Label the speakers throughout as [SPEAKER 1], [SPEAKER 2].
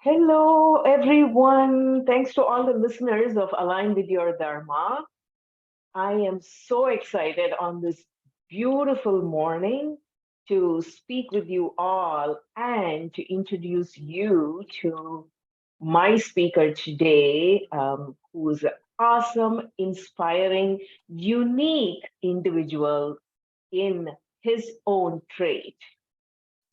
[SPEAKER 1] Hello, everyone. Thanks to all the listeners of Align with Your Dharma. I am so excited on this beautiful morning to speak with you all and to introduce you to my speaker today, who's an awesome, inspiring, unique individual in his own trait.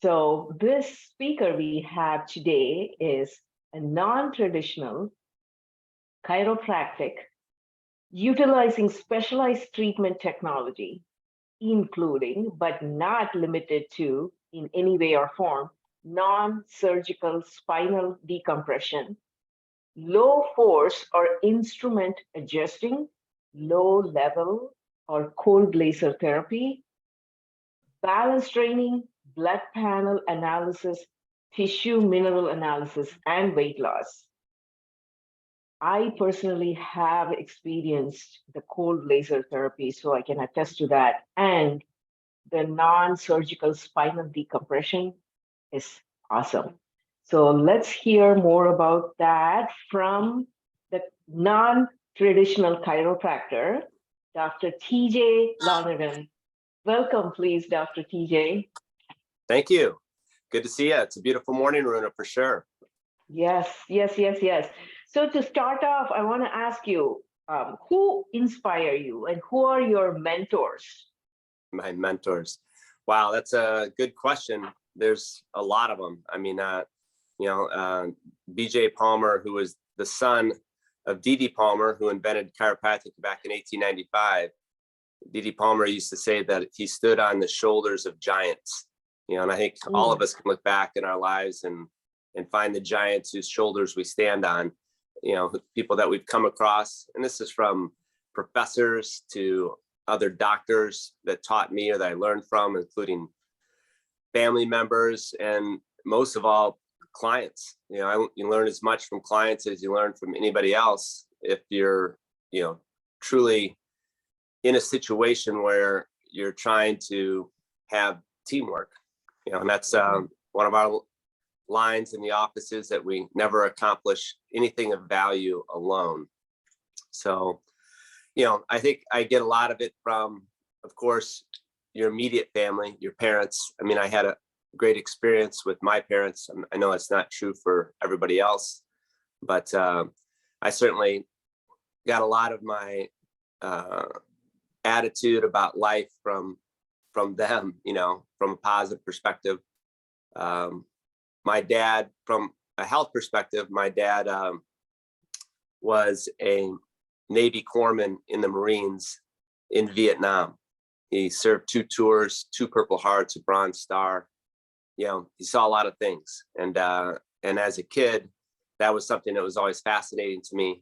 [SPEAKER 1] So, this speaker we have today is a non traditional chiropractic utilizing specialized treatment technology, including but not limited to, in any way or form, non surgical spinal decompression, low force or instrument adjusting, low level or cold laser therapy, balance training, blood panel analysis, tissue mineral analysis, and weight loss. I personally have experienced the cold laser therapy, so I can attest to that. And the non surgical spinal decompression is awesome. So let's hear more about that from the non traditional chiropractor, Dr. TJ Lonergan. Welcome, please, Dr. TJ.
[SPEAKER 2] Thank you. Good to see you. It's a beautiful morning, Runa, for sure.
[SPEAKER 1] Yes, yes, yes, yes. So to start off, I want to ask you, who inspire you and who are your mentors?
[SPEAKER 2] My mentors. Wow, that's a good question. There's a lot of them. I mean, BJ Palmer, who was the son of D.D. Palmer, who invented chiropractic back in 1895. D.D. Palmer used to say that he stood on the shoulders of giants. And I think all of us can look back in our lives and find the giants whose shoulders we stand on, people that we've come across. And this is from professors to other doctors that taught me or that I learned from, including family members, and most of all, clients. You learn as much from clients as you learn from anybody else if you're, truly in a situation where you're trying to have teamwork. And that's one of our lines in the office is that we never accomplish anything of value alone. So, I think I get a lot of it from, of course, your immediate family, your parents. I mean, I had a great experience with my parents. I know it's not true for everybody else, but I certainly got a lot of my attitude about life from them, from a positive perspective. My dad, from a health perspective, my dad was a Navy corpsman in the Marines in Vietnam. He served 2 tours, 2 Purple Hearts, a Bronze Star. He saw a lot of things. And as a kid, that was something that was always fascinating to me.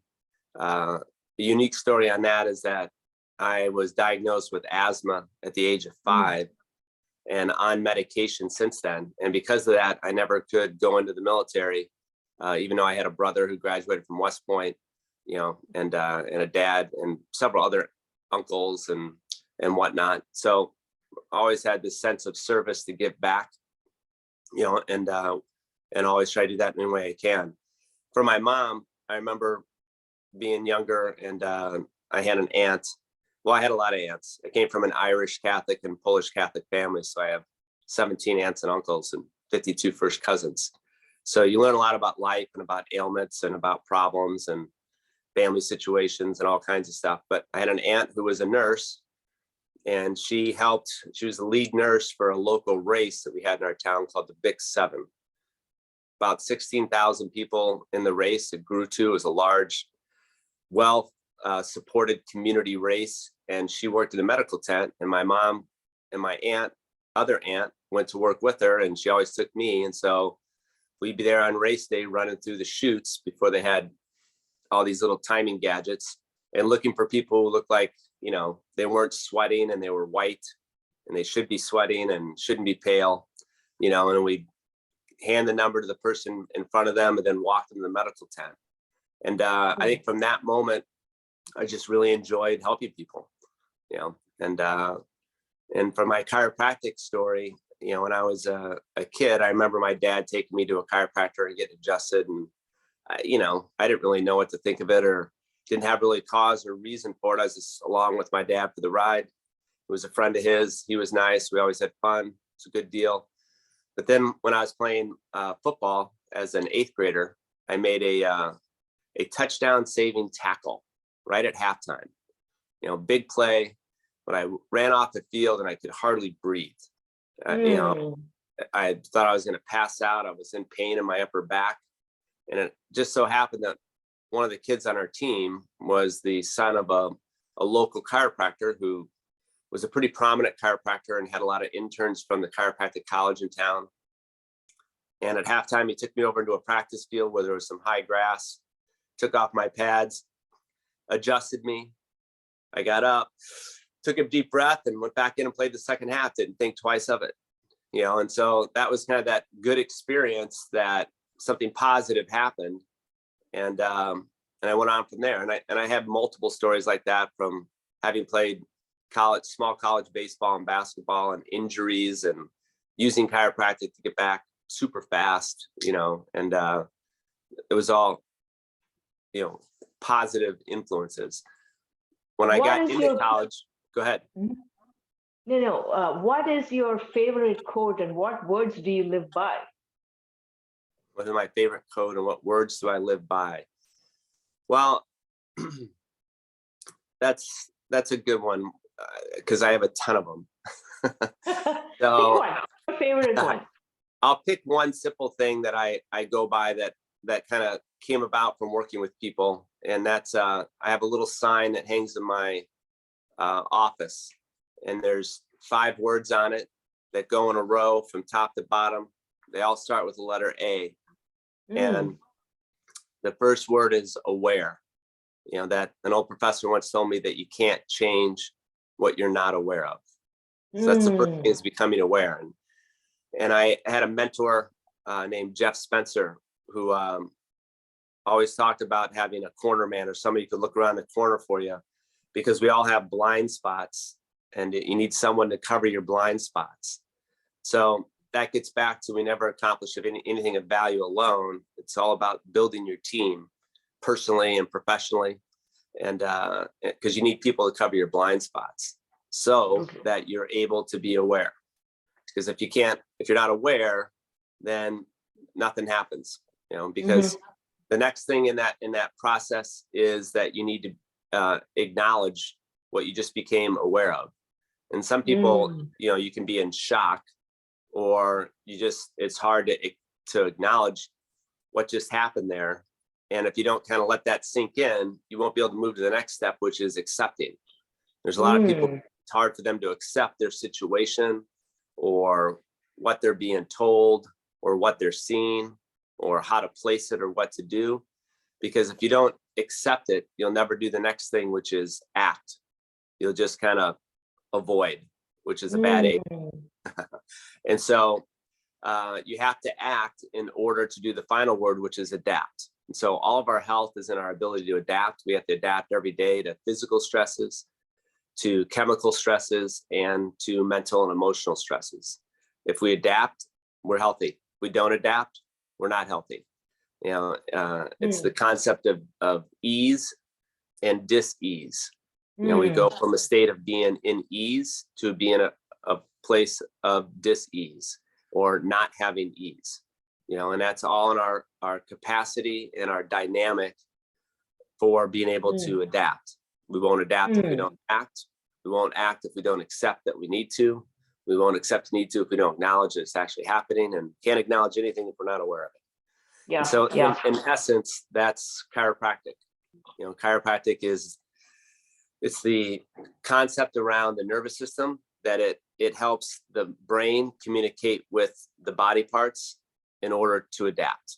[SPEAKER 2] The unique story on that is that I was diagnosed with asthma at the age of 5 and on medication since then. And because of that, I never could go into the military, even though I had a brother who graduated from West Point, and a dad and several other uncles and whatnot. So I always had this sense of service to give back, and always try to do that in any way I can. For my mom, I remember being younger and I had an aunt. Well, I had a lot of aunts. I came from an Irish Catholic and Polish Catholic family. So I have 17 aunts and uncles and 52 first cousins. So you learn a lot about life and about ailments and about problems and family situations and all kinds of stuff. But I had an aunt who was a nurse, and she was the lead nurse for a local race that we had in our town called the Big 7. About 16,000 people in the race. It grew to. It was a large, supported community race. And she worked in a medical tent, and my mom and my other aunt went to work with her, and she always took me. And so we'd be there on race day running through the chutes before they had all these little timing gadgets, and looking for people who looked like, they weren't sweating and they were white and they should be sweating and shouldn't be pale, and we'd hand the number to the person in front of them and then walk them to the medical tent. And I think from that moment, I just really enjoyed helping people, and for my chiropractic story, when I was a kid, I remember my dad taking me to a chiropractor and getting adjusted. And, I didn't really know what to think of it, or didn't have really cause or reason for it. I was just along with my dad for the ride. It was a friend of his. He was nice. We always had fun. It's a good deal. But then when I was playing football as an 8th grader, I made a touchdown saving tackle right at halftime. Big play, but I ran off the field and I could hardly breathe. I thought I was going to pass out. I was in pain in my upper back. And it just so happened that one of the kids on our team was the son of a local chiropractor who was a pretty prominent chiropractor and had a lot of interns from the chiropractic college in town. And at halftime, he took me over into a practice field where there was some high grass, took off my pads, adjusted me. I got up, took a deep breath, and went back in and played the second half. Didn't think twice of it, and so that was kind of that good experience that something positive happened. And I went on from there. And I have multiple stories like that, from having played small college baseball and basketball, and injuries, and using chiropractic to get back super fast, and it was all, positive influences. When I got into college, go ahead.
[SPEAKER 1] No. What is your favorite quote, and what words do you live by?
[SPEAKER 2] What is my favorite quote, and what words do I live by? Well, that's a good one, because I have a ton of them.
[SPEAKER 1] Pick
[SPEAKER 2] So
[SPEAKER 1] one, your favorite one.
[SPEAKER 2] I'll pick one simple thing that I go by that kind of came about from working with people. And that's, I have a little sign that hangs in my office, and there's 5 words on it that go in a row from top to bottom. They all start with the letter A. And the first word is aware. That an old professor once told me that you can't change what you're not aware of. So that's the first thing, is becoming aware. And I had a mentor named Jeff Spencer, who always talked about having a corner man, or somebody who could look around the corner for you, because we all have blind spots, and you need someone to cover your blind spots. So that gets back to, we never accomplish anything of value alone. It's all about building your team personally and professionally, and because you need people to cover your blind spots so that you're able to be aware. Because if you're not aware, then nothing happens, because the next thing in that process is that you need to acknowledge what you just became aware of. And some people, you can be in shock, or it's hard to acknowledge what just happened there. And if you don't kind of let that sink in, you won't be able to move to the next step, which is accepting. There's a lot of people, it's hard for them to accept their situation, or what they're being told, or what they're seeing, or how to place it, or what to do. Because if you don't accept it, you'll never do the next thing, which is act. You'll just kind of avoid, which is a bad aim. And so you have to act in order to do the final word, which is adapt. And so all of our health is in our ability to adapt. We have to adapt every day to physical stresses, to chemical stresses, and to mental and emotional stresses. If we adapt, we're healthy. If we don't adapt, we're not healthy. It's the concept of ease and dis-ease. We go from a state of being in ease to being a place of dis-ease, or not having ease. And that's all in our capacity and our dynamic for being able to adapt. We won't adapt if we don't act. We won't act if we don't accept that we need to. We won't accept need to if we don't acknowledge that it's actually happening, and can't acknowledge anything if we're not aware of it. Yeah. So in essence, that's chiropractic. Chiropractic it's the concept around the nervous system, that it helps the brain communicate with the body parts in order to adapt.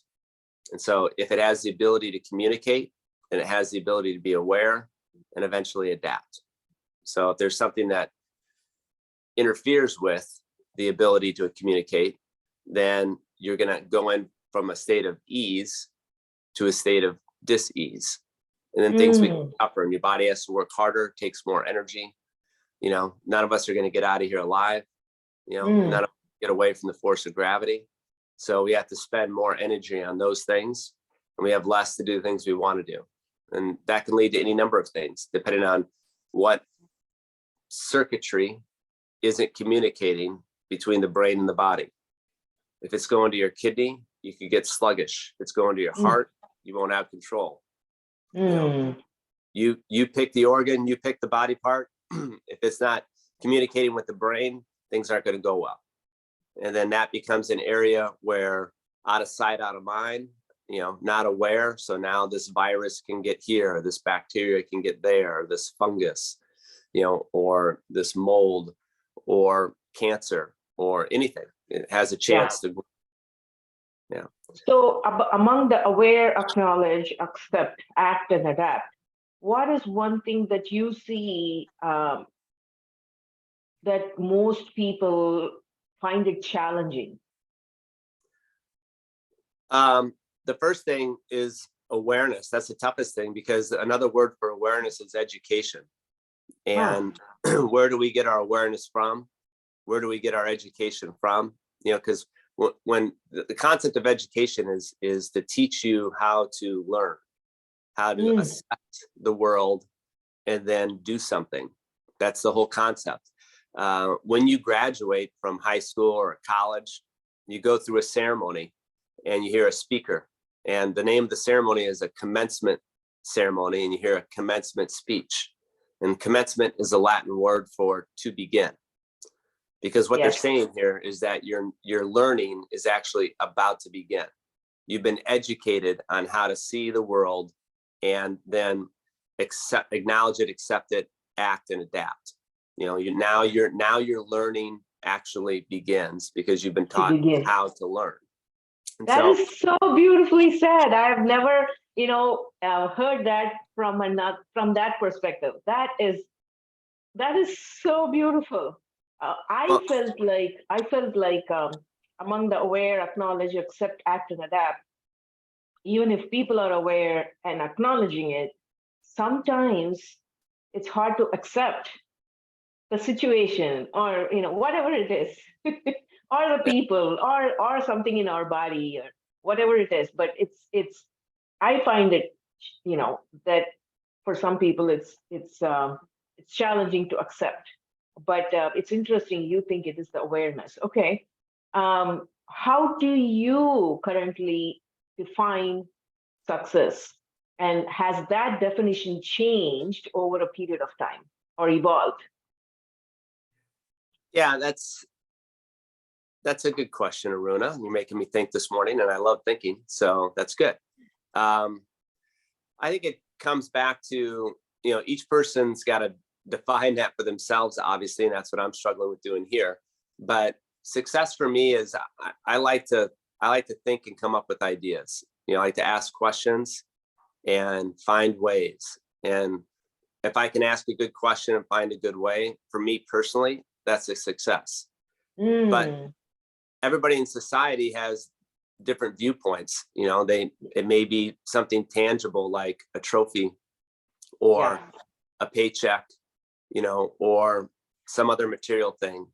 [SPEAKER 2] And so if it has the ability to communicate, then it has the ability to be aware and eventually adapt. So if there's something that interferes with the ability to communicate, then you're going to go in from a state of ease to a state of dis-ease. And then things become tougher, and your body has to work harder, takes more energy. None of us are going to get out of here alive. None of us get away from the force of gravity. So we have to spend more energy on those things, and we have less to do the things we want to do. And that can lead to any number of things, depending on what circuitry isn't communicating between the brain and the body. If it's going to your kidney, you could get sluggish. If it's going to your heart, you won't have control. You know, you pick the organ, you pick the body part. If it's not communicating with the brain, things aren't going to go well. And then that becomes an area where out of sight, out of mind, you know, not aware. So now this virus can get here, this bacteria can get there, this fungus, you know, or this mold or cancer or anything. It has a chance to. Yeah.
[SPEAKER 1] So among the aware, acknowledge, accept, act, and adapt, what is one thing that you see that most people find it challenging?
[SPEAKER 2] The first thing is awareness. That's the toughest thing, because another word for awareness is education. And where do we get our awareness from? Where do we get our education from? You know, because when the concept of education is to teach you how to learn, how to accept the world, and then do something. That's the whole concept. When you graduate from high school or college, you go through a ceremony and you hear a speaker, and the name of the ceremony is a commencement ceremony, and you hear a commencement speech. And commencement is a Latin word for to begin, because what they're saying here is that your learning is actually about to begin. You've been educated on how to see the world, and then acknowledge it, accept it, act, and adapt. You know, now your learning actually begins, because you've been taught how to learn. And
[SPEAKER 1] that is so beautifully said. I have never, heard that from that perspective. That is so beautiful. I felt like among the aware, acknowledge, accept, act, and adapt. Even if people are aware and acknowledging it, sometimes it's hard to accept the situation, or whatever it is, or the people, or something in our body, or whatever it is. But it's I find it, that for some people it's challenging to accept. But it's interesting. You think it is the awareness. Okay. How do you currently define success? And has that definition changed over a period of time or evolved?
[SPEAKER 2] Yeah, that's a good question, Aruna. You're making me think this morning, and I love thinking, so that's good. I think it comes back to, each person's got to define that for themselves, obviously, and that's what I'm struggling with doing here. But success for me is I like to think and come up with ideas. I like to ask questions and find ways. And if I can ask a good question and find a good way, for me personally, that's a success. But everybody in society has different viewpoints. It may be something tangible like a trophy or a paycheck, or some other material thing,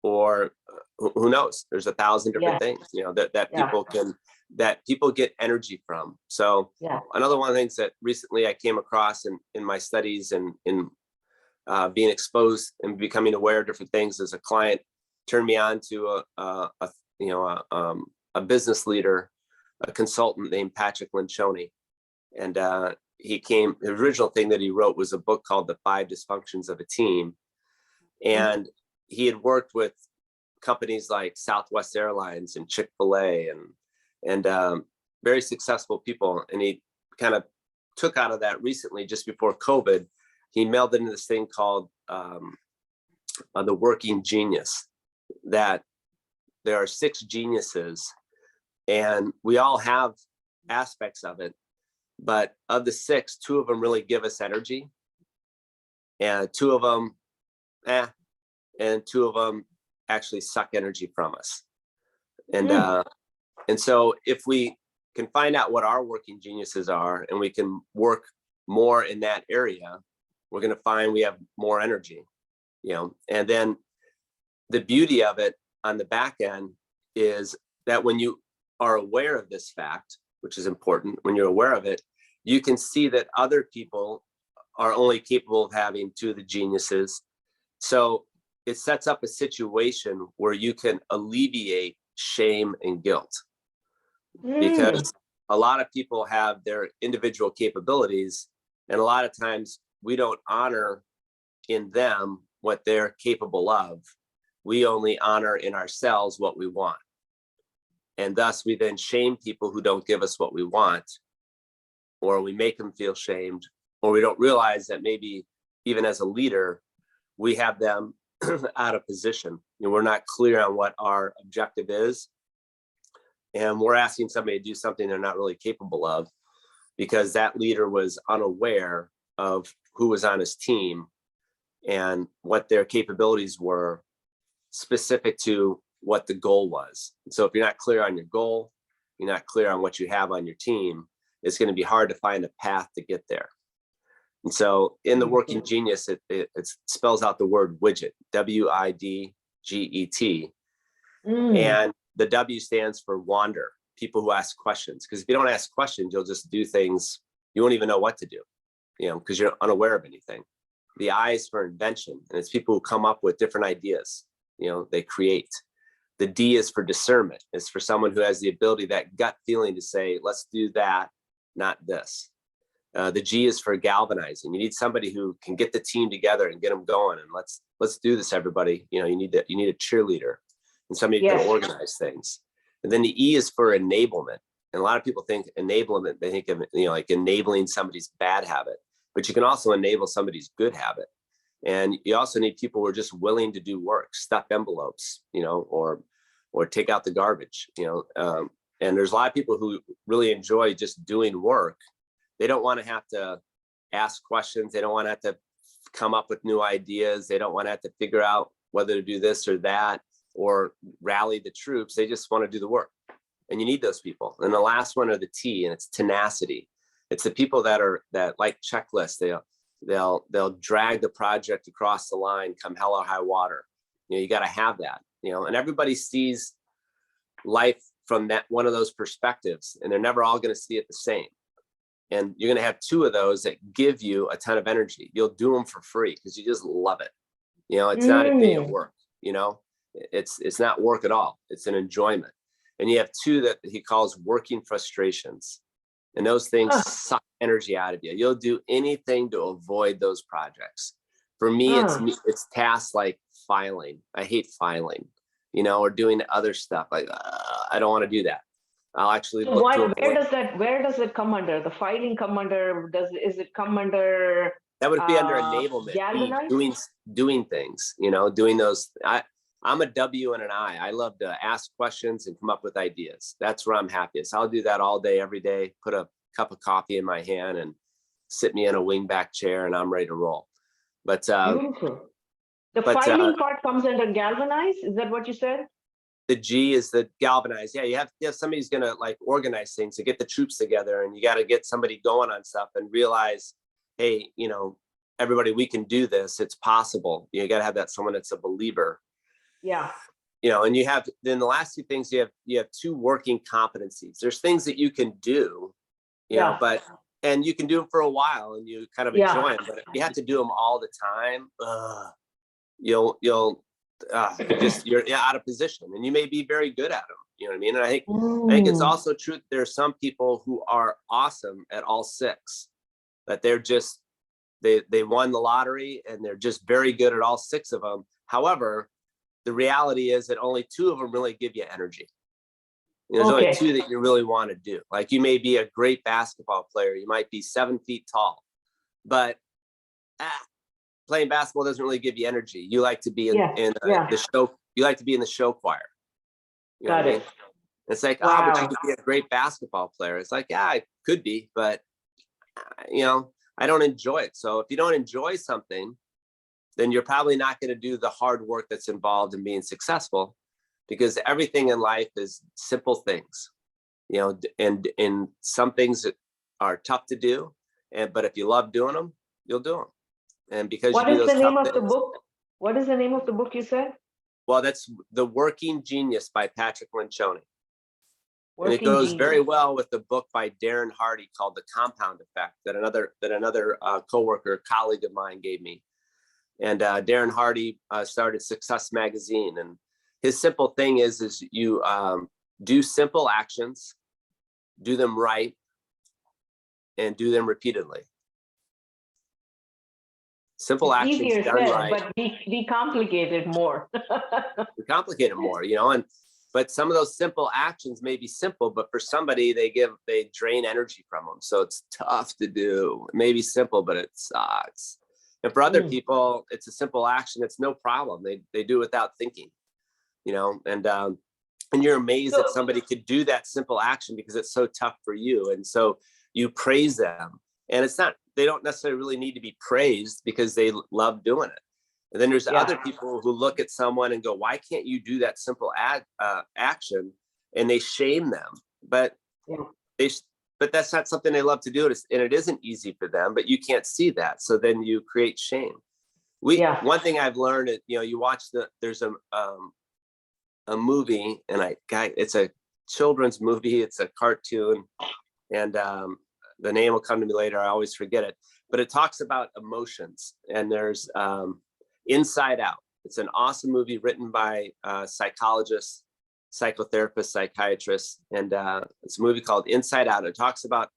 [SPEAKER 2] or who knows? There's 1,000 different things, that people get energy from. So another one of the things that recently I came across in my studies and in being exposed and becoming aware of different things, as a client turned me on to a business leader, a consultant named Patrick Lencioni. And the original thing that he wrote was a book called The 5 Dysfunctions of a Team. And he had worked with companies like Southwest Airlines and Chick-fil-A and very successful people. And he kind of took out of that recently, just before COVID, he melded into this thing called the working genius, that there are 6 geniuses, and we all have aspects of it. But of the 6, 2 of them really give us energy, and 2 of them, and 2 of them actually suck energy from us. And so if we can find out what our working geniuses are, and we can work more in that area, we're going to find we have more energy, and then the beauty of it, on the back end is that when you are aware of this fact, which is important, when you're aware of it, you can see that other people are only capable of having two of the geniuses. So it sets up a situation where you can alleviate shame and guilt, because a lot of people have their individual capabilities, and a lot of times we don't honor in them what they're capable of. We only honor in ourselves what we want. And thus we then shame people who don't give us what we want, or we make them feel shamed, or we don't realize that maybe even as a leader, we have them out of position. We're not clear on what our objective is. And we're asking somebody to do something they're not really capable of, because that leader was unaware of who was on his team and what their capabilities were specific to what the goal was. And so if you're not clear on your goal, you're not clear on what you have on your team, it's going to be hard to find a path to get there. And so in the Working Genius, it spells out the word widget, WIDGET. And the W stands for wander, people who ask questions. Because if you don't ask questions, you'll just do things you won't even know what to do, because you're unaware of anything. The I is for invention, and it's people who come up with different ideas, they create. The D is for discernment. It's for someone who has the ability, that gut feeling to say, let's do that, not this. The G is for galvanizing. You need somebody who can get the team together and get them going, and let's do this, everybody. You need a cheerleader and somebody who can organize things. And then the E is for enablement. And a lot of people think enablement, they think of like enabling somebody's bad habit, but you can also enable somebody's good habit. And you also need people who are just willing to do work, stuff envelopes, or take out the garbage, and there's a lot of people who really enjoy just doing work. They don't want to have to ask questions. They don't want to have to come up with new ideas. They don't want to have to figure out whether to do this or that or rally the troops. They just want to do the work. And you need those people. And the last one are the T, and it's tenacity. It's the people that like checklists. They'll drag the project across the line, come hell or high water. You got to have that, and everybody sees life from that one of those perspectives, and they're never all going to see it the same. And you're going to have two of those that give you a ton of energy. You'll do them for free because you just love it. It's not a day of work, it's not work at all. It's an enjoyment. And you have two that he calls working frustrations. And those things suck energy out of you. You'll do anything to avoid those projects. For me, it's tasks like filing. I hate filing, or doing other stuff. Like I don't want to do that. I'll actually
[SPEAKER 1] look to where does it come under? The filing come under? Is it come under?
[SPEAKER 2] That would be under enablement, doing things, doing those. I'm a W and an I. I love to ask questions and come up with ideas. That's where I'm happiest. I'll do that all day, every day. Put a cup of coffee in my hand and sit me in a wingback chair, and I'm ready to roll. But
[SPEAKER 1] beautiful. The filing part comes under galvanize. Is that what you said?
[SPEAKER 2] The G is the galvanize. Yeah, you have somebody who's gonna like organize things to get the troops together, and you got to get somebody going on stuff and realize, hey, everybody, we can do this. It's possible. You got to have that someone that's a believer.
[SPEAKER 1] Yeah.
[SPEAKER 2] And you have then the last two things. You have two working competencies. There's things that you can do, but and you can do them for a while and you kind of enjoy them. But if you have to do them all the time, you're out of position, and you may be very good at them. You know what I mean? And I think it's also true. There are some people who are awesome at all six, that they're just they won the lottery and they're just very good at all six of them. However, the reality is that only two of them really give you energy. There's only two that you really want to do. Like, you may be a great basketball player. You might be 7 feet tall, but playing basketball doesn't really give you energy. You like to be in the show. You like to be in the show choir. You know what I mean? It's like, but you could be a great basketball player. It's like, I could be, but I don't enjoy it. So if you don't enjoy something, then you're probably not going to do the hard work that's involved in being successful, because everything in life is simple things, and some things are tough to do. But if you love doing them, you'll do them. And because
[SPEAKER 1] what is the name of the book? What is the name of the book you said?
[SPEAKER 2] Well, that's The Working Genius by Patrick Lencioni. And it
[SPEAKER 1] Working
[SPEAKER 2] goes very
[SPEAKER 1] genius.
[SPEAKER 2] well with the book by Darren Hardy called The Compound Effect that another coworker, colleague of mine gave me. And Darren Hardy started Success Magazine, and his simple thing is you do simple actions, do them right, and do them repeatedly. Simple
[SPEAKER 1] It's
[SPEAKER 2] actions
[SPEAKER 1] easier
[SPEAKER 2] done
[SPEAKER 1] said,
[SPEAKER 2] right.
[SPEAKER 1] but we complicate it more.
[SPEAKER 2] We complicate it more, but some of those simple actions may be simple, but for somebody they drain energy from them. So it's tough to do. It may be simple, but it sucks. And for other people, it's a simple action. It's no problem. They do it without thinking, and you're amazed that somebody could do that simple action because it's so tough for you. And so you praise them, and they don't necessarily really need to be praised because they love doing it. And then there's other people who look at someone and go, why can't you do that simple action? And they shame them, but that's not something they love to do. And it isn't easy for them, but you can't see that. So then you create shame. One thing I've learned is, you watch there's a movie, and it's a children's movie. It's a cartoon, and the name will come to me later. I always forget it, but it talks about emotions, and there's Inside Out. It's an awesome movie written by psychologists, psychotherapists, psychiatrists, and it's a movie called Inside Out. It talks about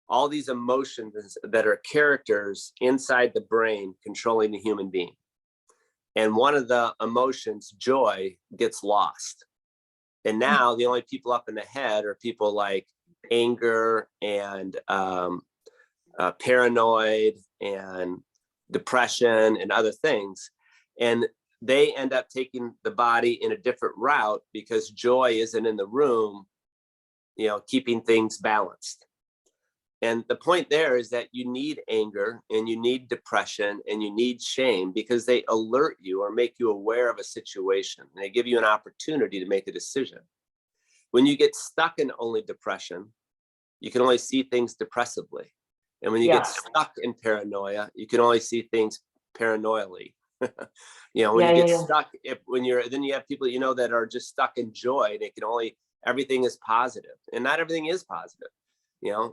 [SPEAKER 2] all these emotions that are characters inside the brain controlling the human being. And one of the emotions, joy, gets lost. And now the only people up in the head are people like anger and paranoid and depression and other things. And they end up taking the body in a different route because joy isn't in the room, keeping things balanced. And the point there is that you need anger and you need depression and you need shame because they alert you or make you aware of a situation. And they give you an opportunity to make a decision. When you get stuck in only depression, you can only see things depressively. And when you get stuck in paranoia, you can only see things paranoially. When you get stuck, then you have people, that are just stuck in joy. They can everything is positive, and not everything is positive,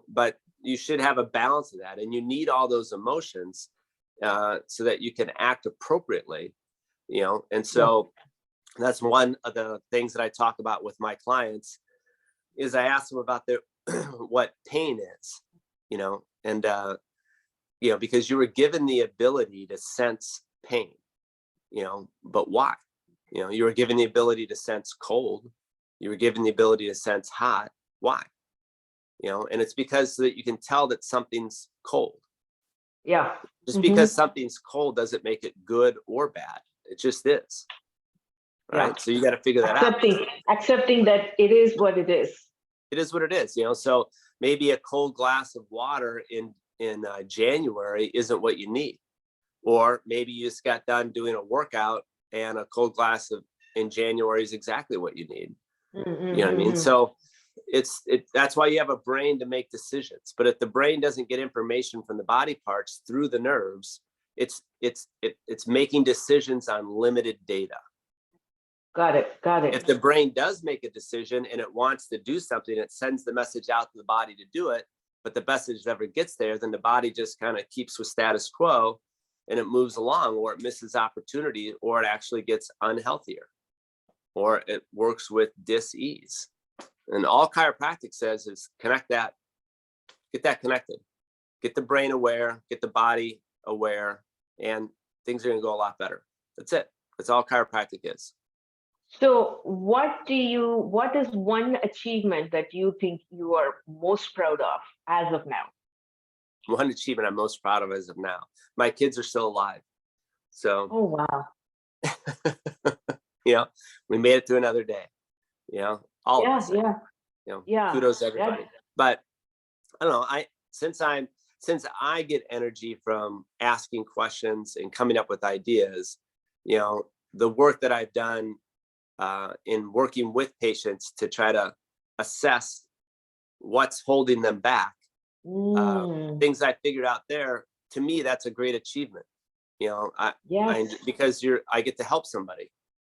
[SPEAKER 2] but you should have a balance of that. And you need all those emotions so that you can act appropriately, and so that's one of the things that I talk about with my clients is I ask them about what pain is, and because you were given the ability to sense pain, but why? You were given the ability to sense cold. You were given the ability to sense hot. Why? And it's because so that you can tell that something's cold. Just because something's cold doesn't make it good or bad. It just is. Right. So you got to figure that out.
[SPEAKER 1] Accepting that it is what it is.
[SPEAKER 2] It is what it is. So maybe a cold glass of water in January isn't what you need. Or maybe you just got done doing a workout and a cold glass in January is exactly what you need. You know what I mean? So that's why you have a brain to make decisions. But if the brain doesn't get information from the body parts through the nerves, it's making decisions on limited data.
[SPEAKER 1] Got it.
[SPEAKER 2] If the brain does make a decision and it wants to do something, it sends the message out to the body to do it, but the message never gets there, then the body just kind of keeps with status quo and it moves along, or it misses opportunity, or it actually gets unhealthier, or it works with dis-ease. And all chiropractic says is get that connected, get the brain aware, get the body aware, and things are going to go a lot better. That's it. That's all chiropractic is.
[SPEAKER 1] So what is one achievement that you think you are most proud of as of now?
[SPEAKER 2] One achievement I'm most proud of as of now. My kids are still alive. So,
[SPEAKER 1] oh, wow.
[SPEAKER 2] We made it through another day, all of us, kudos to everybody. But I don't know, since I get energy from asking questions and coming up with ideas, the work that I've done in working with patients to try to assess what's holding them back, things I figured out there, to me, that's a great achievement. Because I get to help somebody,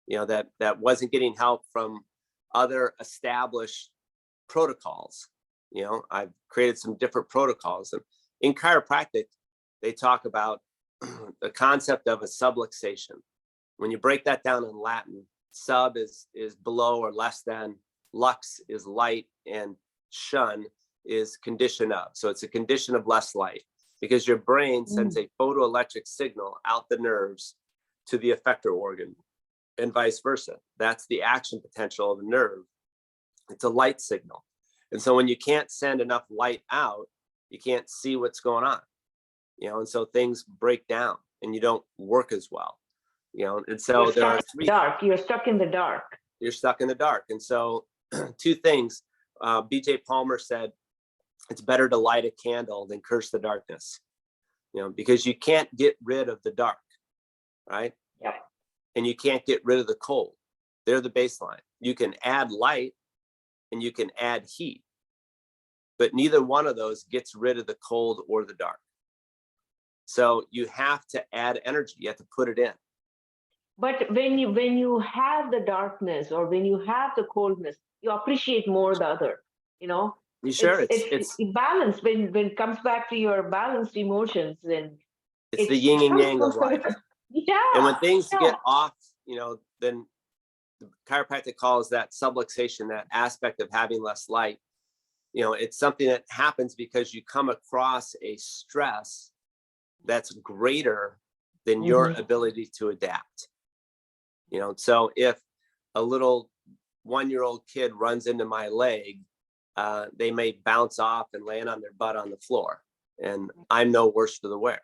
[SPEAKER 2] that wasn't getting help from other established protocols. I've created some different protocols. And in chiropractic, they talk about the concept of a subluxation. When you break that down in Latin, sub is below or less than, lux is light, and shun is condition of. So it's a condition of less light, because your brain sends a photoelectric signal out the nerves to the effector organ and vice versa. That's the action potential of the nerve. It's a light signal. And so when you can't send enough light out, you can't see what's going on, and so things break down and you don't work as well, and so there are three.
[SPEAKER 1] Dark. You're stuck in the dark.
[SPEAKER 2] You're stuck in the dark. And so two things, BJ Palmer said, it's better to light a candle than curse the darkness, because you can't get rid of the dark, right?
[SPEAKER 1] Yeah.
[SPEAKER 2] And you can't get rid of the cold. They're the baseline. You can add light and you can add heat, but neither one of those gets rid of the cold or the dark. So you have to add energy. You have to put it in.
[SPEAKER 1] But when you have the darkness or when you have the coldness, you appreciate more the other.
[SPEAKER 2] Sure,
[SPEAKER 1] it's balance. When it comes back to your balanced emotions, and
[SPEAKER 2] it's the yin and yang of life.
[SPEAKER 1] Yeah.
[SPEAKER 2] And when things get off, then the chiropractic calls that subluxation, that aspect of having less light. It's something that happens because you come across a stress that's greater than your ability to adapt. So if a little 1-year-old kid runs into my leg, they may bounce off and land on their butt on the floor, and I'm no worse for the wear.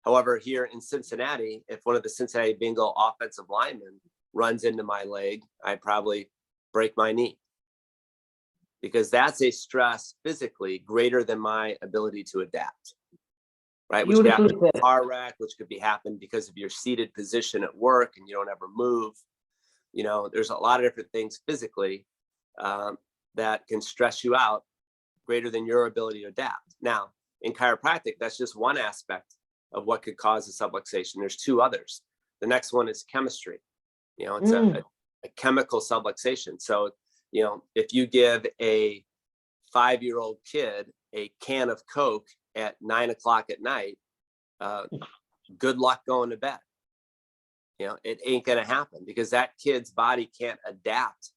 [SPEAKER 2] However, here in Cincinnati, if one of the Cincinnati Bengal offensive linemen runs into my leg, I probably break my knee, because that's a stress physically greater than my ability to adapt, right? Which could happen in a car wreck, which could happen because of your seated position at work and you don't ever move. There's a lot of different things physically that can stress you out greater than your ability to adapt. Now, in chiropractic, that's just one aspect of what could cause a subluxation. There's two others. The next one is chemistry. It's a chemical subluxation. So, if you give a 5-year-old kid a can of Coke at 9 o'clock at night, good luck going to bed. It ain't going to happen, because that kid's body can't adapt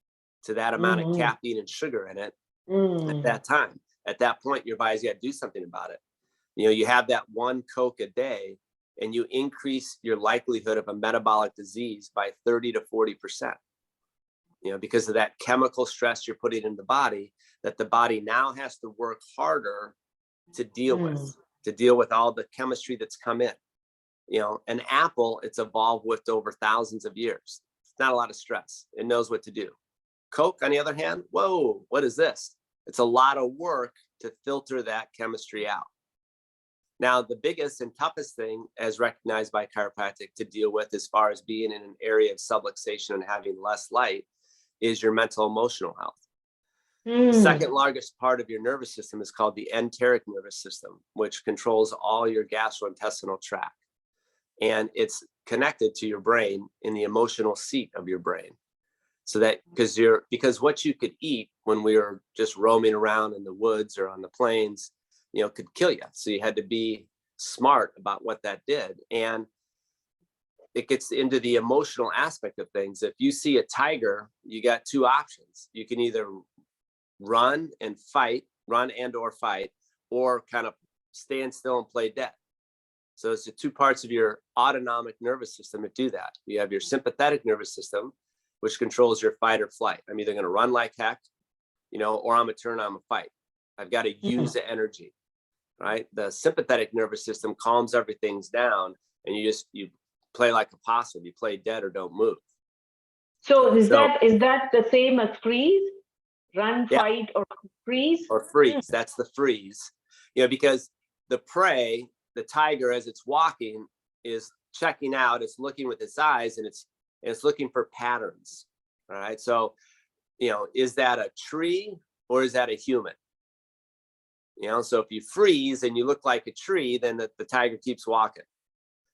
[SPEAKER 2] to that amount of caffeine and sugar in it at that time. At that point, your body's got to do something about it. You have that one Coke a day, and you increase your likelihood of a metabolic disease by 30 to 40%, because of that chemical stress you're putting in the body, that the body now has to work harder to deal with all the chemistry that's come in. An apple, it's evolved with over thousands of years. It's not a lot of stress. It knows what to do. Coke, on the other hand, whoa, what is this? It's a lot of work to filter that chemistry out. Now, the biggest and toughest thing, as recognized by chiropractic, to deal with as far as being in an area of subluxation and having less light, is your mental emotional health. The second largest part of your nervous system is called the enteric nervous system, which controls all your gastrointestinal tract. And it's connected to your brain in the emotional seat of your brain. So that because what you could eat when we were just roaming around in the woods or on the plains, could kill you. So you had to be smart about what that did. And it gets into the emotional aspect of things. If you see a tiger, you got two options. You can either run and or fight, or kind of stand still and play dead. So it's the two parts of your autonomic nervous system that do that. You have your sympathetic nervous system, which controls your fight or flight. I'm either going to run like heck, or I'm going to turn on a fight. I've got to use the energy, right? The sympathetic nervous system calms everything down, and you play like a possum. You play dead or don't move.
[SPEAKER 1] So is that the same as freeze? Run, fight, or freeze?
[SPEAKER 2] Or freeze. That's the freeze. Because the prey, the tiger, as it's walking, is checking out. It's looking with its eyes, and it's looking for patterns. All right. So, is that a tree or is that a human? So if you freeze and you look like a tree, then the tiger keeps walking.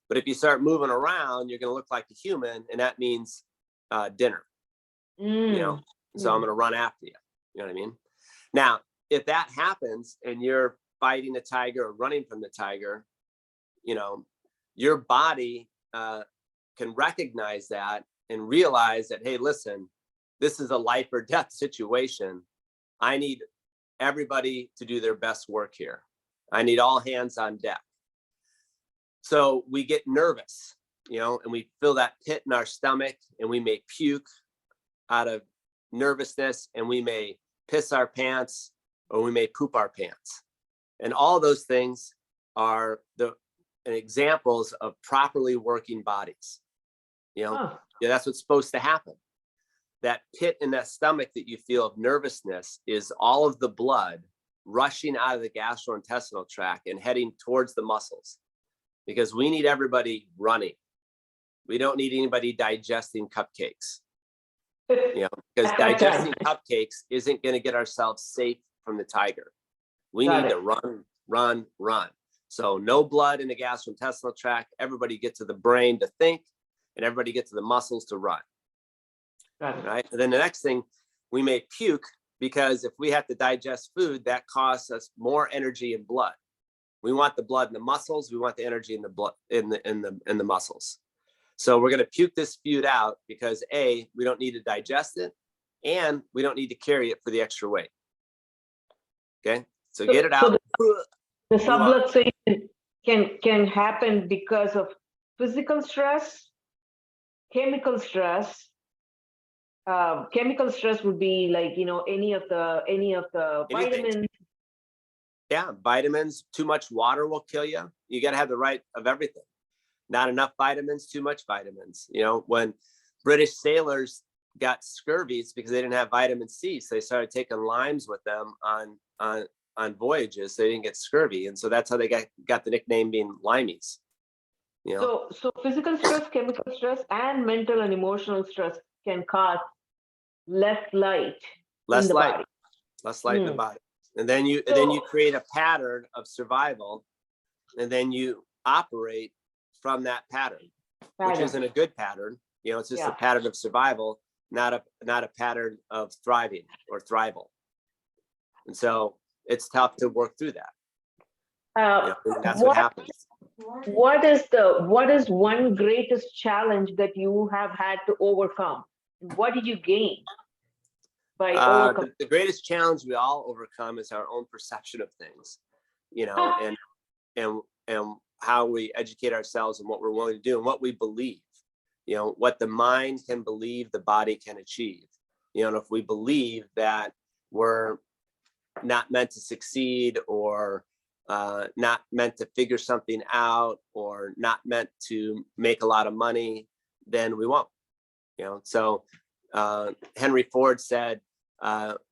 [SPEAKER 2] But if you start moving around, you're going to look like a human, and that means dinner, you know, so I'm going to run after you. You know what I mean? Now, if that happens and you're fighting a tiger or running from the tiger, you know, your body can recognize that and realize that, hey, listen, this is a life or death situation. I need everybody to do their best work here. I need all hands on deck. So we get nervous, you know, and we feel that pit in our stomach, and we may puke out of nervousness, and we may piss our pants, or we may poop our pants. And all those things are the examples of properly working bodies. You know, yeah, that's what's supposed to happen. That pit in that stomach that you feel of nervousness is all of the blood rushing out of the gastrointestinal tract and heading towards the muscles, because we need everybody running. We don't need anybody digesting cupcakes, you know, because digesting cupcakes isn't going to get ourselves safe from the tiger. We need to run, run, run. So no blood in the gastrointestinal tract. Everybody get to the brain to think, and everybody get to the muscles to run. Right. And then the next thing, we may puke, because if we have to digest food, that costs us more energy and blood. We want the blood in the muscles. We want the energy in the blood in the muscles. So we're going to puke this food out because A, we don't need to digest it, and we don't need to carry it for the extra weight. Okay. So get it out.
[SPEAKER 1] The subluxation can happen because of physical stress, chemical stress. Chemical stress would be like, you know, any of the vitamins.
[SPEAKER 2] Yeah, vitamins. Too much water will kill you. You got to have the right of everything. Not enough vitamins, too much vitamins. You know, when British sailors got scurvy, it's because they didn't have vitamin C. So they started taking limes with them on voyages. So they didn't get scurvy, and so that's how they got the nickname being limeys. You know?
[SPEAKER 1] So physical stress, chemical stress, and mental and emotional stress can cause less light in the body.
[SPEAKER 2] Less light in the body. And then you create a pattern of survival, and then you operate from that pattern, which isn't a good pattern. You know, it's just a pattern of survival, not a pattern of thriving or thrival. And so it's tough to work through that. You know, that's what happens.
[SPEAKER 1] What is one greatest challenge that you have had to overcome? What did you gain by overcoming?
[SPEAKER 2] The greatest challenge we all overcome is our own perception of things, you know, and how we educate ourselves and what we're willing to do and what we believe. You know, what the mind can believe, the body can achieve. You know, and if we believe that we're not meant to succeed, or not meant to figure something out, or not meant to make a lot of money, then we won't. You know, so Henry Ford said,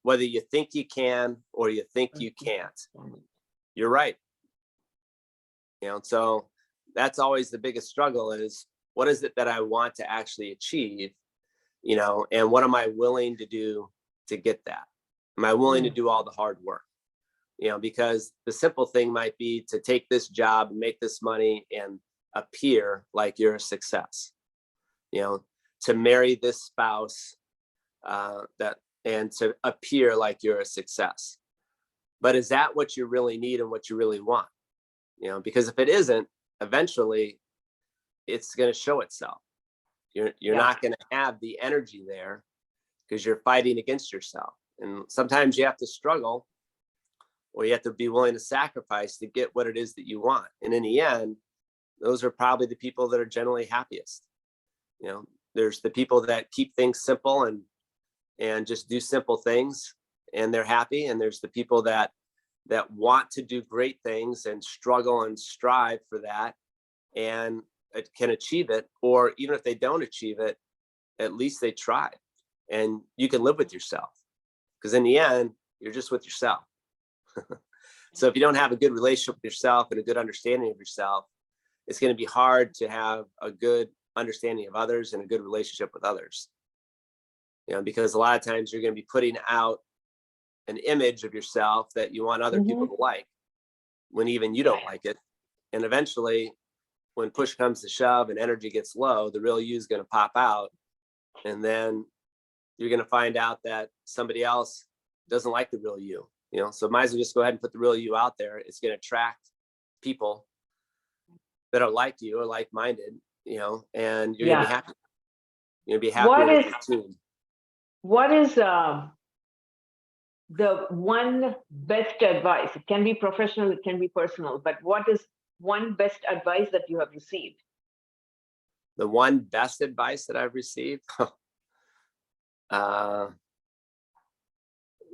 [SPEAKER 2] whether you think you can or you think you can't, you're right. You know, so that's always the biggest struggle, is what is it that I want to actually achieve, you know, and what am I willing to do to get that? Am I willing to do all the hard work? You know, because the simple thing might be to take this job and make this money and appear like you're a success, you know, to marry this spouse, and to appear like you're a success. But is that what you really need and what you really want? You know, because if it isn't, eventually it's going to show itself. You're not going to have the energy there, because you're fighting against yourself. And sometimes you have to struggle, or you have to be willing to sacrifice to get what it is that you want. And in the end, those are probably the people that are generally happiest. You know, there's the people that keep things simple and just do simple things, and they're happy. And there's the people that want to do great things and struggle and strive for that, and it can achieve it. Or even if they don't achieve it, at least they tried, and you can live with yourself, because in the end, you're just with yourself. So if you don't have a good relationship with yourself and a good understanding of yourself, it's going to be hard to have a good understanding of others and a good relationship with others. You know, because a lot of times you're going to be putting out an image of yourself that you want other people to like, when even you don't like it. And eventually, when push comes to shove and energy gets low, the real you is going to pop out, And then you're going to find out that somebody else doesn't like the real you, so might as well just go ahead and put the real you out there. It's going to attract people that are like you or like-minded, and you're going to be
[SPEAKER 1] Yeah.
[SPEAKER 2] happy. You're going to be happier
[SPEAKER 1] What
[SPEAKER 2] with
[SPEAKER 1] is
[SPEAKER 2] your team.
[SPEAKER 1] what is the one best advice? It can be professional, it can be personal, but what is one best advice that you have received?
[SPEAKER 2] The one best advice that I've received,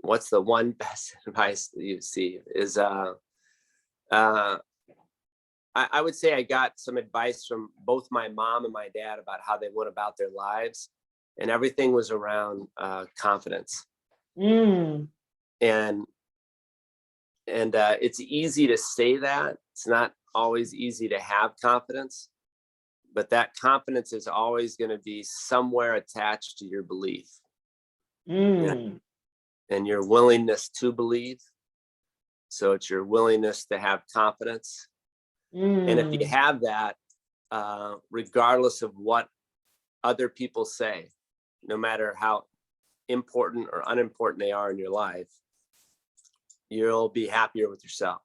[SPEAKER 2] what's the one best advice that you receive is, I would say I got some advice from both my mom and my dad about how they went about their lives, and everything was around confidence.
[SPEAKER 1] Mm,
[SPEAKER 2] And it's easy to say that. It's not always easy to have confidence, but that confidence is always going to be somewhere attached to your belief,
[SPEAKER 1] mm,
[SPEAKER 2] and your willingness to believe. So it's your willingness to have confidence. And if you
[SPEAKER 1] mm,
[SPEAKER 2] have that, regardless of what other people say, no matter how important or unimportant they are in your life, you'll be happier with yourself.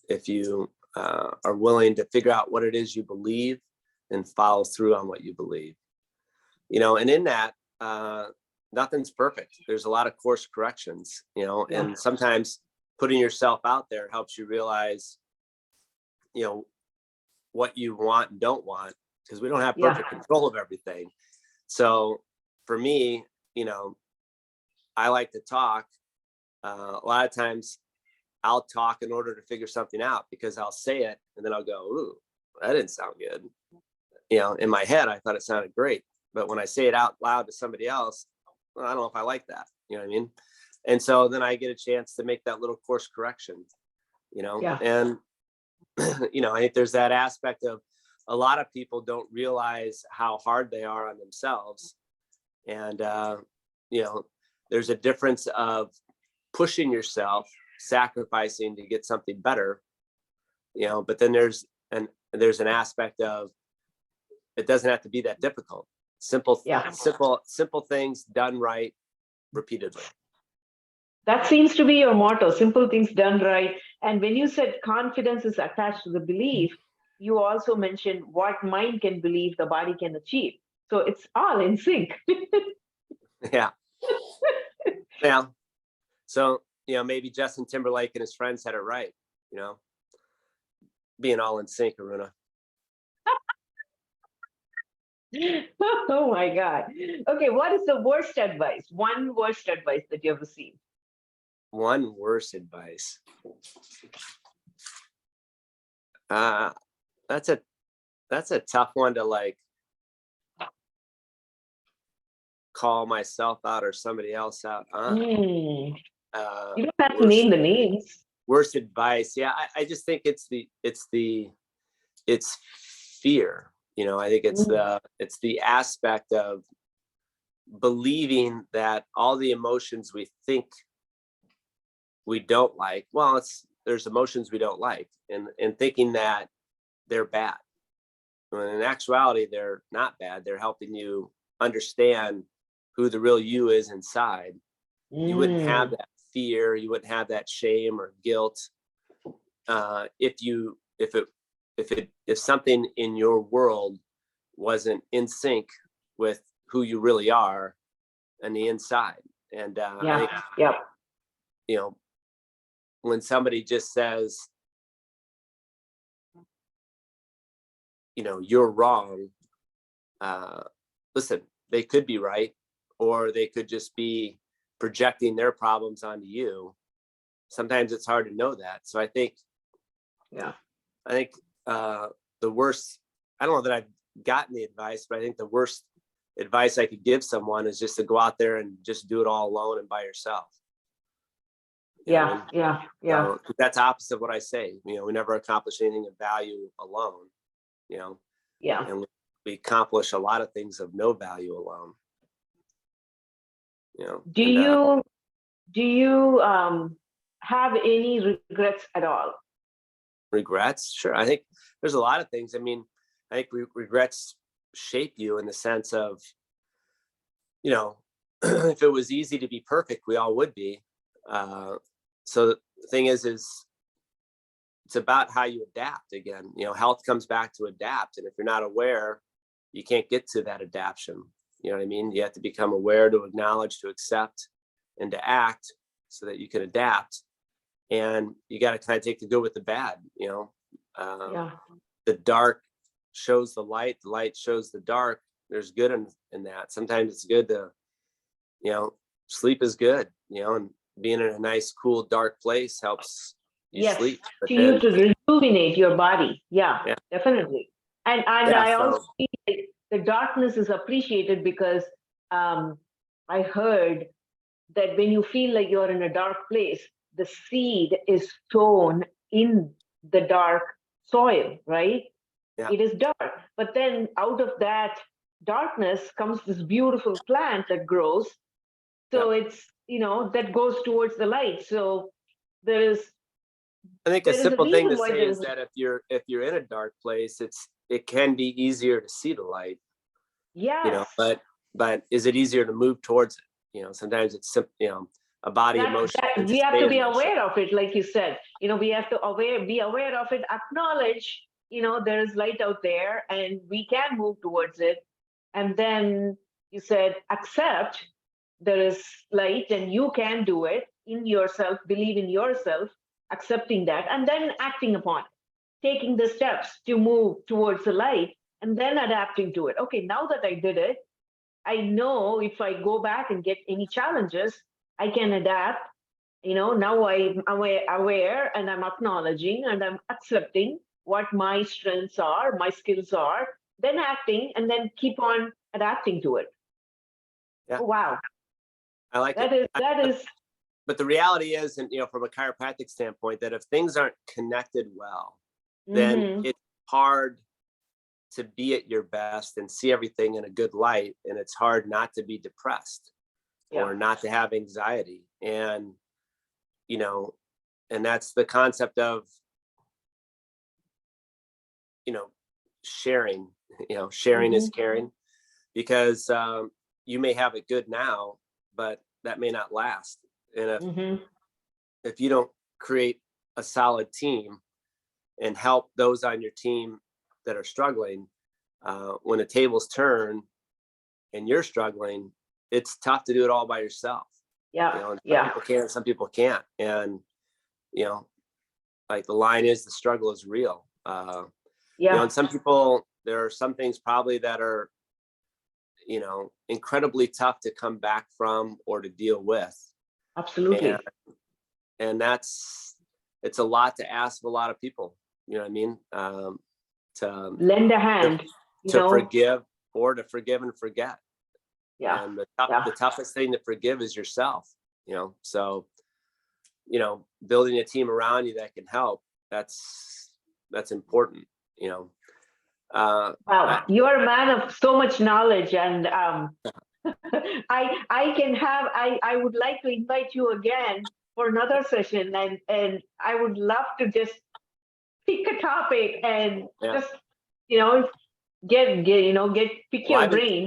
[SPEAKER 2] If you are willing to figure out what it is you believe and follow through on what you believe, and in that, nothing's perfect. There's a lot of course corrections,
[SPEAKER 1] yeah,
[SPEAKER 2] and sometimes putting yourself out there helps you realize, what you want and don't want, because we don't have
[SPEAKER 1] yeah,
[SPEAKER 2] perfect control of everything. So for me, I like to talk. A lot of times I'll talk in order to figure something out, because I'll say it and then I'll go, ooh, that didn't sound good. In my head, I thought it sounded great. But when I say it out loud to somebody else, well, I don't know if I like that. You know what I mean? And so then I get a chance to make that little course correction,
[SPEAKER 1] yeah,
[SPEAKER 2] and, I think there's that aspect of a lot of people don't realize how hard they are on themselves. And, there's a difference of pushing yourself, sacrificing to get something better, but then there's an aspect of, it doesn't have to be that difficult. Simple,
[SPEAKER 1] yeah.
[SPEAKER 2] simple things done right repeatedly.
[SPEAKER 1] That seems to be your motto: simple things done right. And when you said confidence is attached to the belief, you also mentioned what mind can believe, the body can achieve. So it's all in sync.
[SPEAKER 2] Yeah. Yeah. So, maybe Justin Timberlake and his friends had it right, being all in sync, Aruna.
[SPEAKER 1] Oh my God. Okay, what is the worst advice? One worst advice that you have received?
[SPEAKER 2] One worse advice. Uh, that's a tough one to call myself out or somebody else out on.
[SPEAKER 1] Mm,
[SPEAKER 2] Uh,
[SPEAKER 1] you don't have to
[SPEAKER 2] worst
[SPEAKER 1] name the names.
[SPEAKER 2] worst advice. Yeah, I just think it's fear. I think
[SPEAKER 1] Mm,
[SPEAKER 2] it's the aspect of believing that all the emotions we think we don't like, well, there's emotions we don't like, and thinking that they're bad, when in actuality they're not bad. They're helping you understand who the real you is inside. You wouldn't have
[SPEAKER 1] mm,
[SPEAKER 2] that fear, you wouldn't have that shame or guilt, if something in your world wasn't in sync with who you really are on the inside. And I
[SPEAKER 1] yeah,
[SPEAKER 2] think,
[SPEAKER 1] yeah,
[SPEAKER 2] you know when somebody just says, you're wrong, uh, listen, they could be right, or they could just be projecting their problems onto you. Sometimes it's hard to know that. So
[SPEAKER 1] yeah.
[SPEAKER 2] I think uh, the worst, I don't know that I've gotten the advice, but I think the worst advice I could give someone is just to go out there and just do it all alone and by yourself. You know what I
[SPEAKER 1] Yeah,
[SPEAKER 2] mean?
[SPEAKER 1] yeah, yeah,
[SPEAKER 2] So that's opposite of what I say. We never accomplish anything of value alone,
[SPEAKER 1] yeah.
[SPEAKER 2] and we accomplish a lot of things of no value alone,
[SPEAKER 1] Do
[SPEAKER 2] and
[SPEAKER 1] you do you have any regrets at all?
[SPEAKER 2] regrets. Sure. I think there's a lot of things. I mean, I think regrets shape you in the sense of, if it was easy to be perfect, we all would be. So the thing is it's about how you adapt. Again, health comes back to adapt. And if you're not aware, you can't get to that adaptation. You know what I mean? You have to become aware, to acknowledge, to accept, and to act so that you can adapt. And you got to kind of take the good with the bad. The dark shows the light shows the dark. There's good in that. Sometimes it's good to, sleep is good, and being in a nice, cool, dark place helps you
[SPEAKER 1] Yes,
[SPEAKER 2] sleep. But
[SPEAKER 1] to you
[SPEAKER 2] then,
[SPEAKER 1] to rejuvenate your body. Yeah,
[SPEAKER 2] yeah,
[SPEAKER 1] definitely. And
[SPEAKER 2] yeah.
[SPEAKER 1] I also
[SPEAKER 2] So
[SPEAKER 1] feel like the darkness is appreciated because I heard that when you feel like you're in a dark place, the seed is sown in the dark soil, right?
[SPEAKER 2] yeah,
[SPEAKER 1] It is dark. But then out of that darkness comes this beautiful plant that grows.
[SPEAKER 2] yeah.
[SPEAKER 1] So it's, that goes towards the light. So there is
[SPEAKER 2] I think a
[SPEAKER 1] there is a
[SPEAKER 2] simple thing to
[SPEAKER 1] reason why
[SPEAKER 2] say
[SPEAKER 1] there
[SPEAKER 2] is
[SPEAKER 1] is.
[SPEAKER 2] that if you're in a dark place, it can be easier to see the light,
[SPEAKER 1] Yes,
[SPEAKER 2] but is it easier to move towards it? Sometimes it's a body emotion
[SPEAKER 1] that
[SPEAKER 2] than to
[SPEAKER 1] we have
[SPEAKER 2] stay
[SPEAKER 1] to
[SPEAKER 2] in
[SPEAKER 1] be
[SPEAKER 2] motion.
[SPEAKER 1] aware of it, like you said. We have to be aware of it, acknowledge, there is light out there and we can move towards it. And then you said accept there is light and you can do it in yourself, believe in yourself, accepting that, and then acting upon it, taking the steps to move towards the light, and then adapting to it. Okay, now that I did it, I know if I go back and get any challenges, I can adapt. Now I'm aware and I'm acknowledging and I'm accepting what my strengths are, my skills are, then acting and then keep on adapting to it.
[SPEAKER 2] Yeah,
[SPEAKER 1] Oh, wow.
[SPEAKER 2] I like it.
[SPEAKER 1] That is,
[SPEAKER 2] But the reality is, and from a chiropractic standpoint, that if things aren't connected well, then
[SPEAKER 1] mm-hmm.
[SPEAKER 2] it's hard to be at your best and see everything in a good light, and it's hard not to be depressed
[SPEAKER 1] Yeah,
[SPEAKER 2] or not to have anxiety. And and that's the concept of you know sharing. Sharing
[SPEAKER 1] mm-hmm.
[SPEAKER 2] is caring, because you may have it good now, but that may not last. And
[SPEAKER 1] Mm-hmm.
[SPEAKER 2] if you don't create a solid team and help those on your team that are struggling, when the tables turn and you're struggling, it's tough to do it all by yourself.
[SPEAKER 1] Yeah,
[SPEAKER 2] And some
[SPEAKER 1] yeah,
[SPEAKER 2] people can, some people can't. And you know like the line is, the struggle is real.
[SPEAKER 1] yeah,
[SPEAKER 2] And some people, there are some things probably that are incredibly tough to come back from or to deal with. and
[SPEAKER 1] absolutely.
[SPEAKER 2] and it's a lot to ask of a lot of people, you know what I mean, to
[SPEAKER 1] Lend a
[SPEAKER 2] to,
[SPEAKER 1] hand,
[SPEAKER 2] to forgive, or to forgive and forget.
[SPEAKER 1] yeah,
[SPEAKER 2] And
[SPEAKER 1] yeah,
[SPEAKER 2] the toughest thing to forgive is yourself. So building a team around you that can help, that's important. you know I,
[SPEAKER 1] wow, you're a man of so much knowledge, and I would like to invite you again for another session, and I would love to just pick a topic and
[SPEAKER 2] yeah.
[SPEAKER 1] just you know get pick
[SPEAKER 2] Well,
[SPEAKER 1] your brain.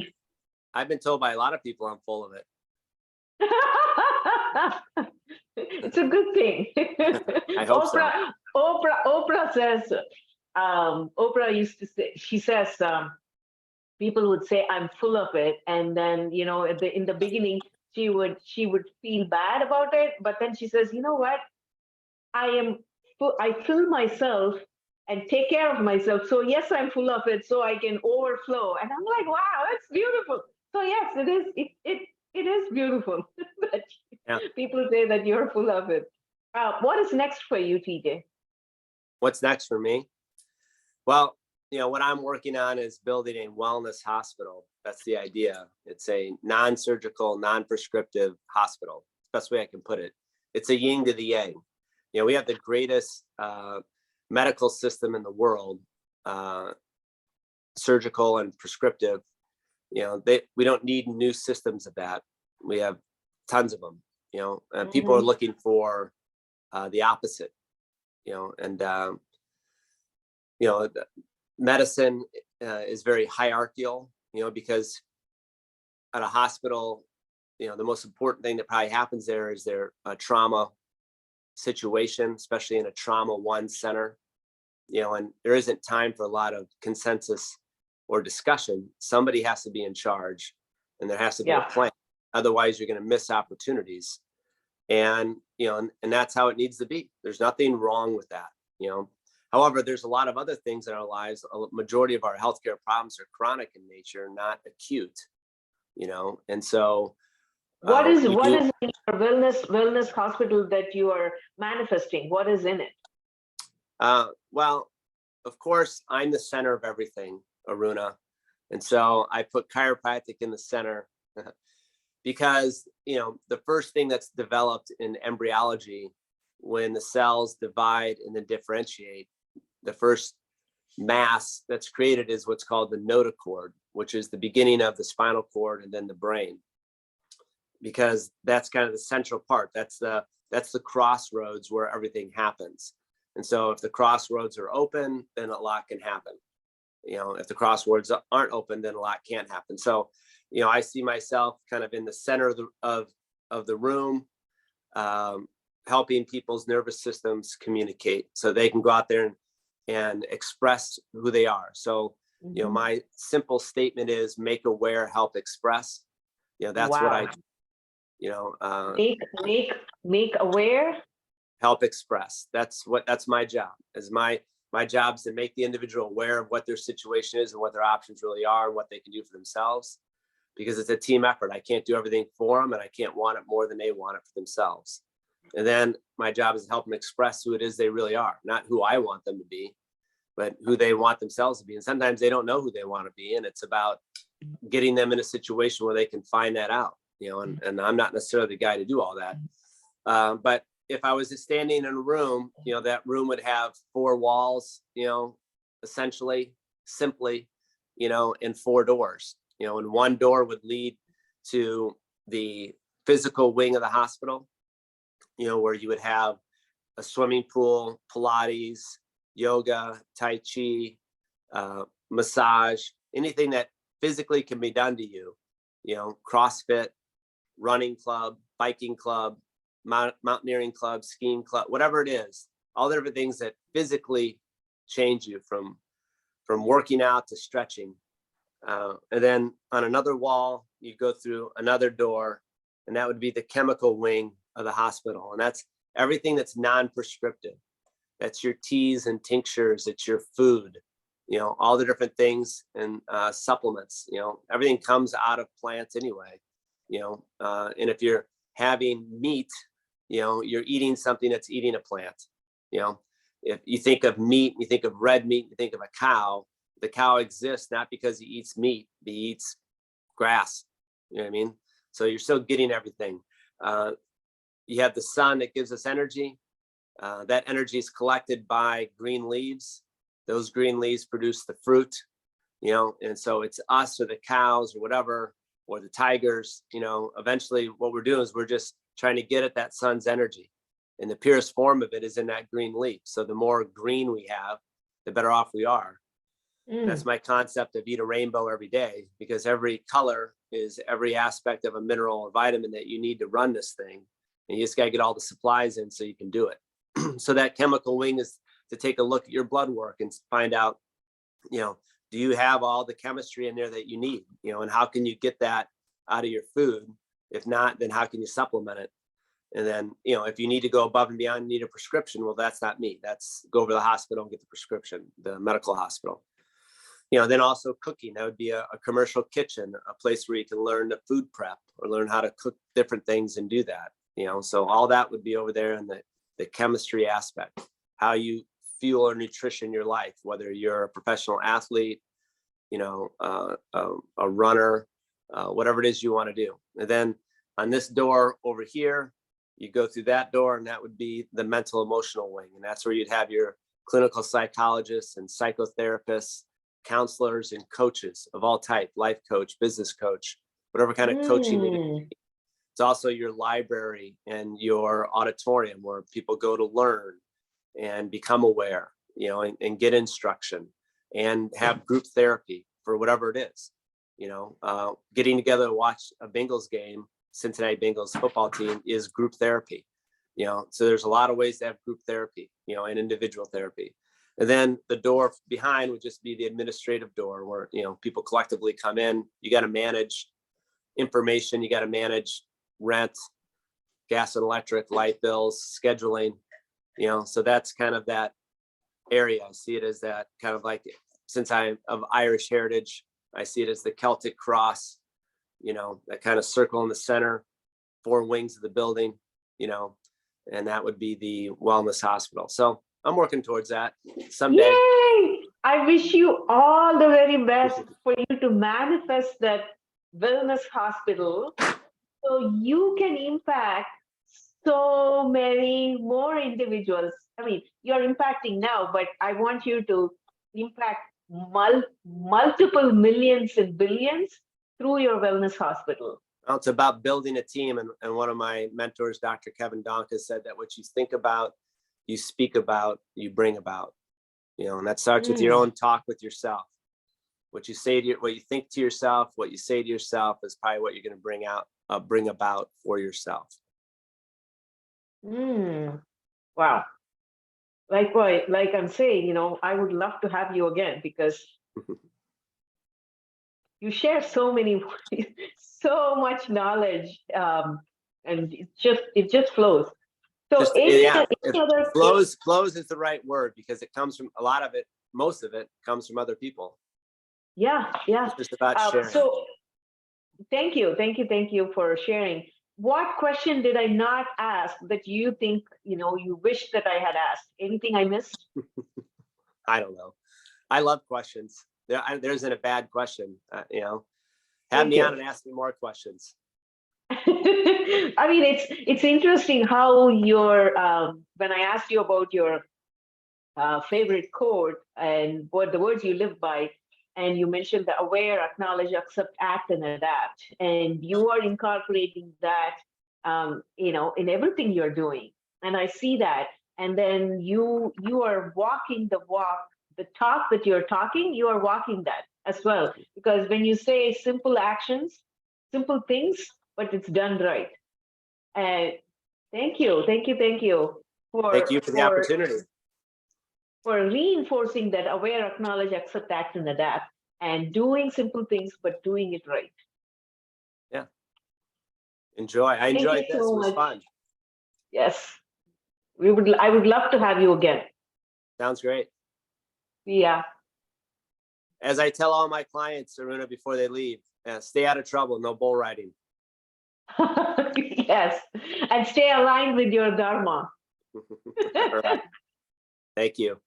[SPEAKER 2] I've been told by a lot of people I'm full of it.
[SPEAKER 1] It's a good thing.
[SPEAKER 2] I hope so.
[SPEAKER 1] Oprah says. Oprah used to say. She says. People would say I'm full of it, and then in the beginning she would feel bad about it, but then she says, you know what, I am I fill myself and take care of myself, so yes, I'm full of it, so I can overflow. And I'm like, wow, that's beautiful. So yes, it is beautiful that
[SPEAKER 2] Yeah.
[SPEAKER 1] people say that you're full of it. What is next for you, TJ?
[SPEAKER 2] What's next for me? Well, what I'm working on is building a wellness hospital. That's the idea. It's a non-surgical, non-prescriptive hospital. Best way I can put it. It's a yin to the yang. We have the greatest medical system in the world, surgical and prescriptive. We don't need new systems of that. We have tons of them. And people are
[SPEAKER 1] Mm-hmm.
[SPEAKER 2] looking for the opposite. And medicine is very hierarchical, because at a hospital, the most important thing that probably happens there is their trauma situation, especially in a trauma one center, and there isn't time for a lot of consensus or discussion. Somebody has to be in charge, and there has to be a
[SPEAKER 1] Yeah.
[SPEAKER 2] plan. Otherwise, you're going to miss opportunities. And, and that's how it needs to be. There's nothing wrong with that. However, there's a lot of other things in our lives. A majority of our healthcare problems are chronic in nature, not acute, and so
[SPEAKER 1] What is
[SPEAKER 2] you
[SPEAKER 1] what
[SPEAKER 2] do.
[SPEAKER 1] is in your wellness hospital that you are manifesting? What is in it?
[SPEAKER 2] Well, of course, I'm the center of everything, Aruna. And so I put chiropractic in the center because, the first thing that's developed in embryology, when the cells divide and then differentiate, the first mass that's created is what's called the notochord, which is the beginning of the spinal cord and then the brain, because that's kind of the central part. That's the crossroads where everything happens. And so if the crossroads are open, then a lot can happen. If the crossroads aren't open, then a lot can't happen. So, I see myself kind of in the center of the room, helping people's nervous systems communicate so they can go out there and express who they are. So, my simple statement is make aware, help express. That's what I do.
[SPEAKER 1] Make aware.
[SPEAKER 2] Help express. That's my job. Is my job is to make the individual aware of what their situation is and what their options really are and what they can do for themselves, because it's a team effort. I can't do everything for them, and I can't want it more than they want it for themselves. And then my job is to help them express who it is they really are, not who I want them to be, but who they want themselves to be. And sometimes they don't know who they want to be, and it's about getting them in a situation where they can find that out. And I'm not necessarily the guy to do all that. But if I was standing in a room, that room would have 4 walls, essentially, simply, and 4 doors, and one door would lead to the physical wing of the hospital, where you would have a swimming pool, Pilates, yoga, Tai Chi, massage, anything that physically can be done to you, CrossFit, running club, biking club, mountaineering club, skiing club, whatever it is, all the different things that physically change you from working out to stretching. And then on another wall, you go through another door, and that would be the chemical wing of the hospital. And that's everything that's non-prescriptive. That's your teas and tinctures, it's your food, all the different things and supplements, everything comes out of plants anyway, and if you're having meat, you're eating something that's eating a plant. If you think of meat, you think of red meat, you think of a cow. The cow exists not because he eats meat, he eats grass. You know what I mean? So you're still getting everything. You have the sun that gives us energy. That energy is collected by green leaves. Those green leaves produce the fruit, and so it's us or the cows or whatever, or the tigers, eventually what we're doing is we're just trying to get at that sun's energy. And the purest form of it is in that green leaf. So the more green we have, the better off we are. That's my concept of eat a rainbow every day, because every color is every aspect of a mineral or vitamin that you need to run this thing. And you just got to get all the supplies in so you can do it. So that chemical wing is to take a look at your blood work and find out, do you have all the chemistry in there that you need, and how can you get that out of your food? If not, then how can you supplement it? And then, if you need to go above and beyond, you need a prescription. Well, that's not me. That's go over to the hospital and get the prescription, the medical hospital. Then also cooking. That would be a commercial kitchen, a place where you can learn to food prep or learn how to cook different things and do that. So all that would be over there in the chemistry aspect, how you fuel or nutrition your life, whether you're a professional athlete, a runner, whatever it is you want to do. And then on this door over here, you go through that door, and that would be the mental emotional wing. And that's where you'd have your clinical psychologists and psychotherapists, counselors, and coaches of all type, life coach, business coach, whatever kind of coaching they do. It's also your library and your auditorium where people go to learn and become aware, and get instruction and have group therapy for whatever it is. Getting together to watch a Bengals game, Cincinnati Bengals football team, is group therapy. So there's a lot of ways to have group therapy, and individual therapy. And then the door behind would just be the administrative door where, people collectively come in. You got to manage information. You got to manage rent, gas and electric, light bills, scheduling, so that's kind of that area. I see it as that kind of like, since I'm of Irish heritage, I see it as the Celtic cross, that kind of circle in the center, 4 wings of the building, and that would be the wellness hospital. So I'm working towards that someday.
[SPEAKER 1] Yay! I wish you all the very best for you to manifest that wellness hospital so you can impact so many more individuals. I mean, you're impacting now, but I want you to impact multiple millions and billions through your wellness hospital.
[SPEAKER 2] Well, it's about building a team. And one of my mentors, Dr. Kevin Donka, said that what you think about, you speak about, you bring about, and that starts with your own talk with yourself. What you say to what you think to yourself, what you say to yourself is probably what you're going to bring about for yourself.
[SPEAKER 1] Wow. Like I'm saying, I would love to have you again because you share so much knowledge, and it just flows. So any other
[SPEAKER 2] flows is the right word, because it comes from most of it comes from other people.
[SPEAKER 1] Yeah.
[SPEAKER 2] It's just about sharing.
[SPEAKER 1] So thank you for sharing. What question did I not ask that you think, you wish that I had asked? Anything I missed?
[SPEAKER 2] I don't know. I love questions. There isn't a bad question. Have me on and ask me more questions.
[SPEAKER 1] I mean, it's interesting how when I asked you about your favorite quote and what the words you live by, and you mentioned the aware, acknowledge, accept, act, and adapt, and you are incorporating that, in everything you're doing, and I see that. And then you are walking the walk, the talk that you're talking, you are walking that as well, because when you say simple actions, simple things, but it's done right. And thank you for
[SPEAKER 2] Thank you for the opportunity,
[SPEAKER 1] for reinforcing that aware, acknowledge, accept, act, and adapt, and doing simple things, but doing it right.
[SPEAKER 2] Yeah. I enjoyed this.
[SPEAKER 1] So
[SPEAKER 2] it was
[SPEAKER 1] much.
[SPEAKER 2] Fun.
[SPEAKER 1] Yes. I would love to have you again.
[SPEAKER 2] Sounds great.
[SPEAKER 1] Yeah.
[SPEAKER 2] As I tell all my clients, Aruna, before they leave, stay out of trouble, no bull riding.
[SPEAKER 1] Yes. And stay aligned with your dharma.
[SPEAKER 2] All right. Thank you.